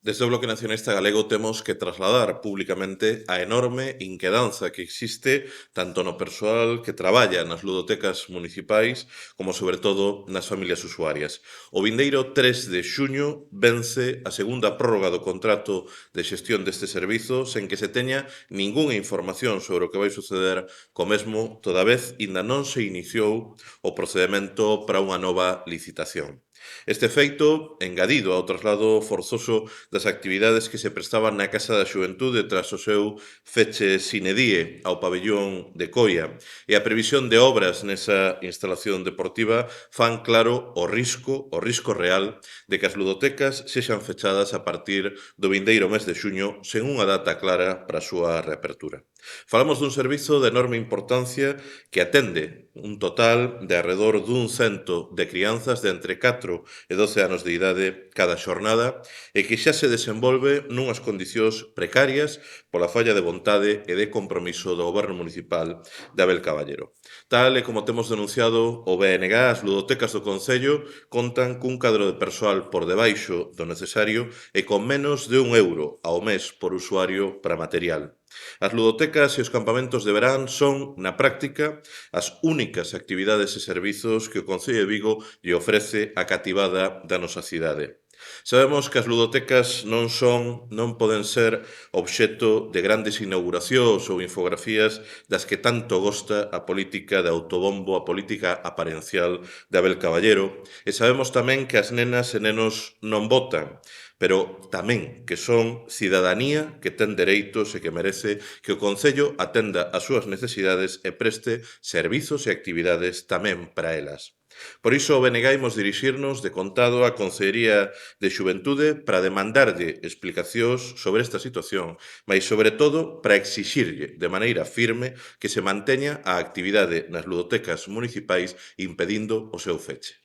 Desde o Bloque Nacionalista Galego temos que trasladar públicamente a enorme inquedanza que existe tanto no persoal que traballa nas ludotecas municipais como, sobre todo, nas familias usuarias. O vindeiro 3 de xuño vence a segunda prórroga do contrato de xestión deste servizo sen que se teña ningunha información sobre o que vai suceder co mesmo, toda vez inda non se iniciou o procedimento para unha nova licitación. Este feito, engadido ao traslado forzoso das actividades que se prestaban na Casa da Xuventude tras o seu feche sine die ao pabellón de Coia e a previsión de obras nesa instalación deportiva fan claro o risco real de que as ludotecas sexan fechadas a partir do vindeiro mes de xuño sen unha data clara para a súa reapertura. Falamos dun servizo de enorme importancia que atende un total de arredor dun cento de crianzas de entre 4 e 12 anos de idade cada xornada e que xa se desenvolve nunhas condicións precarias pola falla de vontade e de compromiso do Goberno municipal de Abel Caballero. Tal e como temos denunciado o BNG, as ludotecas do Concello contan cun cadro de persoal por debaixo do necesario e con menos de €1 ao mes por usuario para material. As ludotecas e os campamentos de verán son, na práctica, as únicas actividades e servizos que o Concello de Vigo lle ofrece á cativada da nosa cidade. Sabemos que as ludotecas non poden ser obxecto de grandes inauguracións ou infografías das que tanto gosta a política de autobombo, a política aparencial de Abel Caballero, e sabemos tamén que as nenas e nenos non votan, pero tamén que son cidadanía que ten dereitos e que merece que o Concello atenda as súas necesidades e preste servizos e actividades tamén para elas. Por iso o BNG imos dirixirnos de contado á Consellería de Xuventude para demandarlle explicacións sobre esta situación, mas sobre todo para exixirlle de maneira firme que se manteña a actividade nas ludotecas municipais impedindo o seu feche.